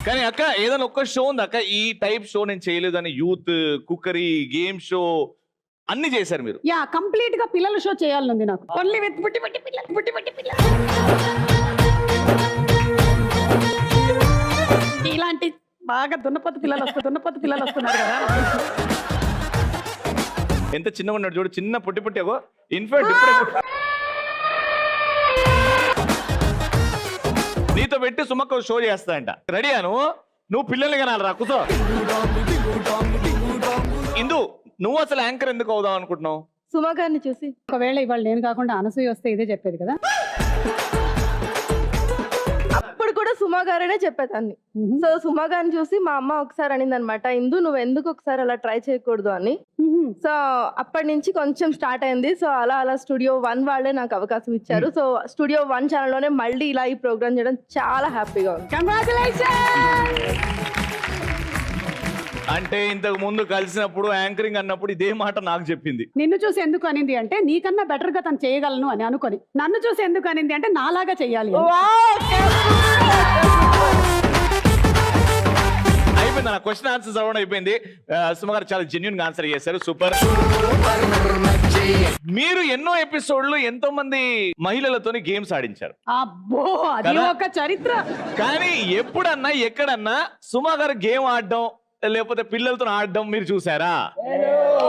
కానీ అక్క ఏదైనా ఒక్క షో ఉంది అక్క, ఈ టైప్ షో నేను చేయలేదని, యూత్ కుక్కరీ గేమ్ షో అన్ని చేశారు మీరు. యా, కంప్లీట్ గా పిల్లల షో చేయాలనుంది నాకు. ఓన్లీ విత్ పుట్టి పుట్టి పిల్ల, పుట్టి పుట్టి పిల్ల. ఇలాంటి బాగా దున్నపోతు పిల్లలు వస్తున్నారు కదా. ఎంత చిన్నగా ఉన్నాడు చూడు, చిన్న పుట్టి పుట్టి ఇన్ఫాక్ట్ ఇప్పుడే నీతో పెట్టి సుమక్క షో చేస్తాయంట. రెడీ అను, నువ్వు పిల్లల్ని కనాలి రా, కూర్చో. ఇందు, నువ్వు అసలు యాంకర్ ఎందుకు అవుదాం అనుకుంటున్నావు? సుమ గారిని చూసి. ఒకవేళ ఇవాళ నేను కాకుండా అనసూయ వస్తే ఇదే చెప్పేది కదా. అప్పుడు కూడా సుమ గారనే చెప్పేదాన్ని. సో సుమ గారిని చూసి మా అమ్మ ఒకసారి అనింది అనమాట, ఇందు నువ్వు ఎందుకు ఒకసారి అలా ట్రై చేయకూడదు అని. సో అప్పటి నుంచి కొంచెం స్టార్ట్ అయింది. సో అలా అలా స్టూడియో 1 వాళ్ళే నాకు అవకాశం ఇచ్చారు. సో స్టూడియో 1 ఛానల్లోనే మళ్ళీ ఇలా ఈ ప్రోగ్రామ్ చేయడం చాలా హ్యాపీగా ఉంది. కంగ్రాచులేషన్స్. అంటే ఇంతకు ముందు కలిసినప్పుడు యాంకరింగ్ అన్నప్పుడు ఇదే మాట నాకు చెప్పింది. నిన్ను చూసి ఎందుకు అనింది అంటే నీకన్నా బెటర్ గా తను చేయగలను అని అనుకొని. నన్ను చూసి ఎందుకు అనింది అంటే నాలాగా చెయ్యాలి అని. అయిపోయింది, నా క్వశ్చన్ ఆన్సర్స్ అవ్వడం అయిపోయింది. సుమ గారు చాలా జెన్యూన్ గా ఆన్సర్ చేశారు, సూపర్. మీరు ఎన్నో ఎపిసోడ్లు ఎంతో మంది మహిళలతోని గేమ్స్ ఆడించారు. అబ్బో, అది ఒక చరిత్ర. కానీ ఎప్పుడన్నా ఎక్కడన్నా సుమ గారు గేమ్ ఆడడం లేకపోతే పిల్లలతో ఆడడం మీరు చూసారా?